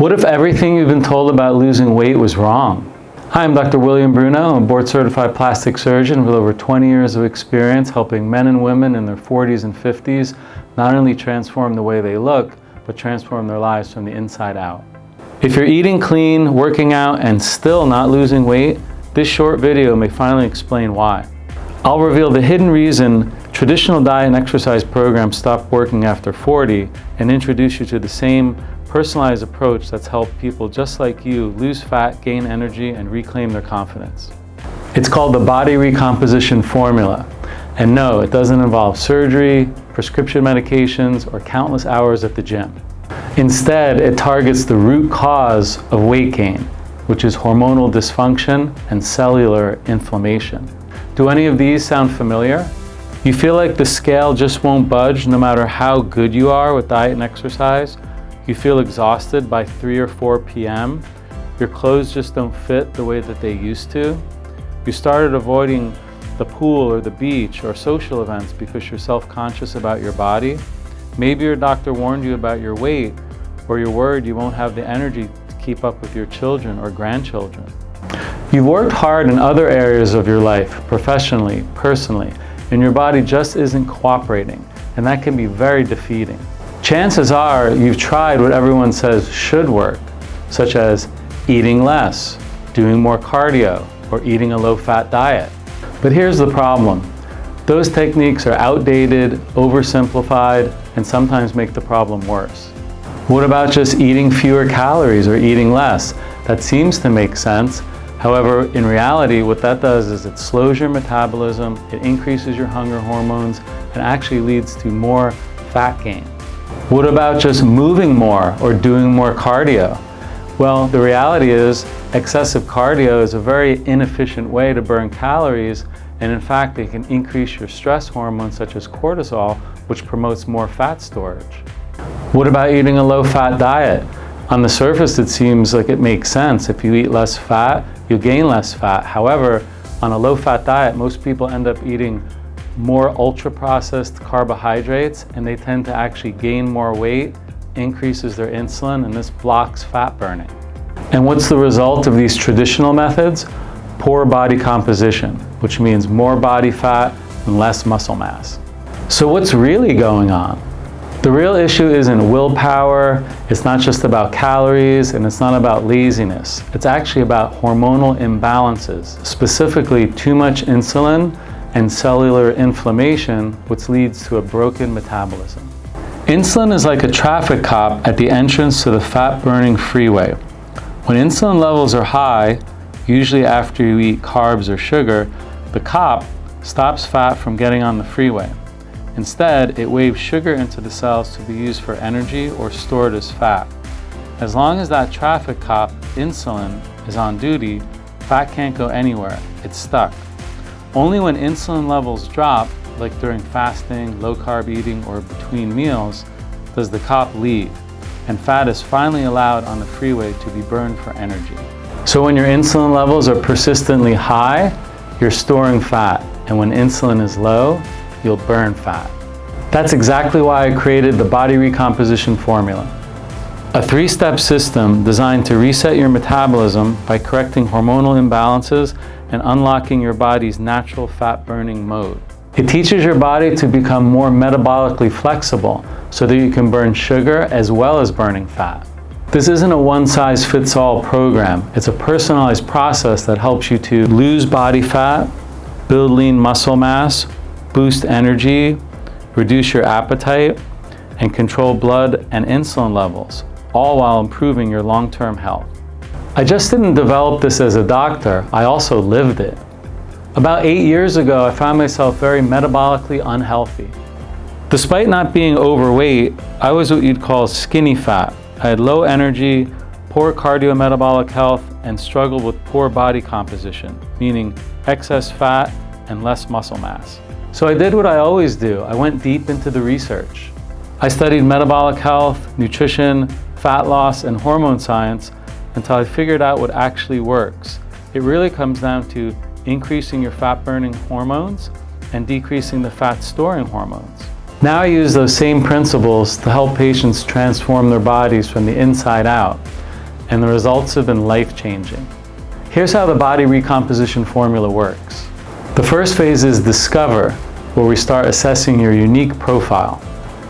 What if everything you've been told about losing weight was wrong? Hi, I'm Dr. William Bruno. I'm a board-certified plastic surgeon with over 20 years of experience helping men and women in their 40s and 50s not only transform the way they look, but transform their lives from the inside out. If you're eating clean, working out, and still not losing weight, this short video may finally explain why. I'll reveal the hidden reason traditional diet and exercise programs stop working after 40 and introduce you to the same personalized approach that's helped people just like you lose fat, gain energy, and reclaim their confidence. It's called the body recomposition formula. And no, it doesn't involve surgery, prescription medications, or countless hours at the gym. Instead, it targets the root cause of weight gain, which is hormonal dysfunction and cellular inflammation. Do any of these sound familiar? You feel like the scale just won't budge no matter how good you are with diet and exercise? You feel exhausted by 3 or 4 p.m. Your clothes just don't fit the way that they used to. You started avoiding the pool or the beach or social events because you're self-conscious about your body. Maybe your doctor warned you about your weight, or you're worried you won't have the energy to keep up with your children or grandchildren. You've worked hard in other areas of your life, professionally, personally, and your body just isn't cooperating, and that can be very defeating. Chances are you've tried what everyone says should work, such as eating less, doing more cardio, or eating a low-fat diet. But here's the problem. Those techniques are outdated, oversimplified, and sometimes make the problem worse. What about just eating fewer calories or eating less? That seems to make sense. However, in reality, what that does is it slows your metabolism, it increases your hunger hormones, and actually leads to more fat gain. What about just moving more or doing more cardio? Well, the reality is excessive cardio is a very inefficient way to burn calories, and in fact, it can increase your stress hormones such as cortisol, which promotes more fat storage. What about eating a low-fat diet? On the surface, it seems like it makes sense. If you eat less fat, you'll gain less fat. However, on a low-fat diet, most people end up eating more ultra-processed carbohydrates, and they tend to actually gain more weight, increases their insulin, and this blocks fat burning. And what's the result of these traditional methods? Poor body composition, which means more body fat and less muscle mass. So what's really going on? The real issue isn't willpower, it's not just about calories, and it's not about laziness. It's actually about hormonal imbalances, specifically too much insulin and cellular inflammation, which leads to a broken metabolism. Insulin is like a traffic cop at the entrance to the fat-burning freeway. When insulin levels are high, usually after you eat carbs or sugar, the cop stops fat from getting on the freeway. Instead, it waves sugar into the cells to be used for energy or stored as fat. As long as that traffic cop, insulin, is on duty, fat can't go anywhere. It's stuck. Only when insulin levels drop, like during fasting, low-carb eating, or between meals, does the cop leave, and fat is finally allowed on the freeway to be burned for energy. So when your insulin levels are persistently high, you're storing fat, and when insulin is low, you'll burn fat. That's exactly why I created the body recomposition formula. A 3-step system designed to reset your metabolism by correcting hormonal imbalances and unlocking your body's natural fat-burning mode. It teaches your body to become more metabolically flexible so that you can burn sugar as well as burning fat. This isn't a one-size-fits-all program. It's a personalized process that helps you to lose body fat, build lean muscle mass, boost energy, reduce your appetite, and control blood and insulin levels, all while improving your long-term health. I just didn't develop this as a doctor, I also lived it. About 8 years ago, I found myself very metabolically unhealthy. Despite not being overweight, I was what you'd call skinny fat. I had low energy, poor cardiometabolic health, and struggled with poor body composition, meaning excess fat and less muscle mass. So I did what I always do. I went deep into the research. I studied metabolic health, nutrition, fat loss, and hormone science until I figured out what actually works. It really comes down to increasing your fat-burning hormones and decreasing the fat-storing hormones. Now I use those same principles to help patients transform their bodies from the inside out. and the results have been life-changing. Here's how the body recomposition formula works. The first phase is Discover, where we start assessing your unique profile.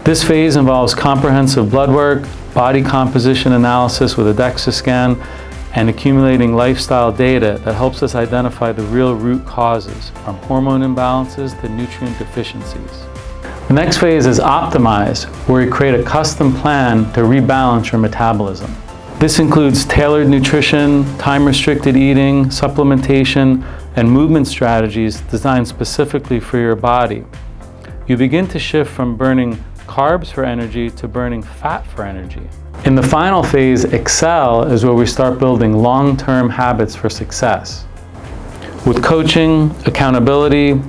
This phase involves comprehensive blood work, body composition analysis with a DEXA scan, and accumulating lifestyle data that helps us identify the real root causes, from hormone imbalances to nutrient deficiencies. The next phase is Optimize, where we create a custom plan to rebalance your metabolism. This includes tailored nutrition, time-restricted eating, supplementation, and movement strategies designed specifically for your body. You begin to shift from burning carbs for energy to burning fat for energy. In the final phase, Excel, is where we start building long-term habits for success. With coaching, accountability,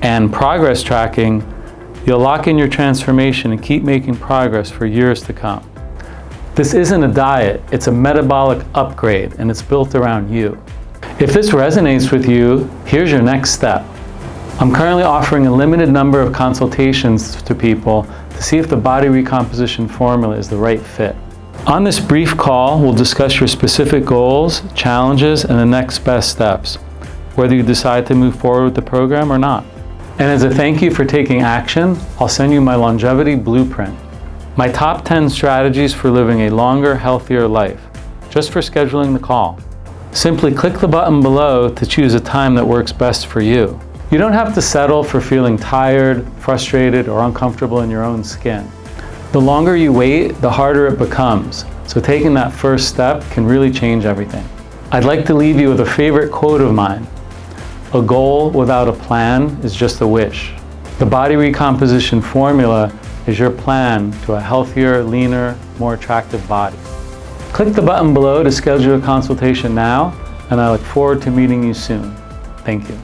and progress tracking, you'll lock in your transformation and keep making progress for years to come. This isn't a diet, it's a metabolic upgrade, and it's built around you. If this resonates with you, here's your next step. I'm currently offering a limited number of consultations to people to see if the body recomposition formula is the right fit. On this brief call, we'll discuss your specific goals, challenges, and the next best steps, whether you decide to move forward with the program or not. And as a thank you for taking action, I'll send you my longevity blueprint, my top 10 strategies for living a longer, healthier life, just for scheduling the call. Simply click the button below to choose a time that works best for you. You don't have to settle for feeling tired, frustrated, or uncomfortable in your own skin. The longer you wait, the harder it becomes, so taking that first step can really change everything. I'd like to leave you with a favorite quote of mine. A goal without a plan is just a wish. The body recomposition formula is your plan to a healthier, leaner, more attractive body. Click the button below to schedule a consultation now, and I look forward to meeting you soon. Thank you.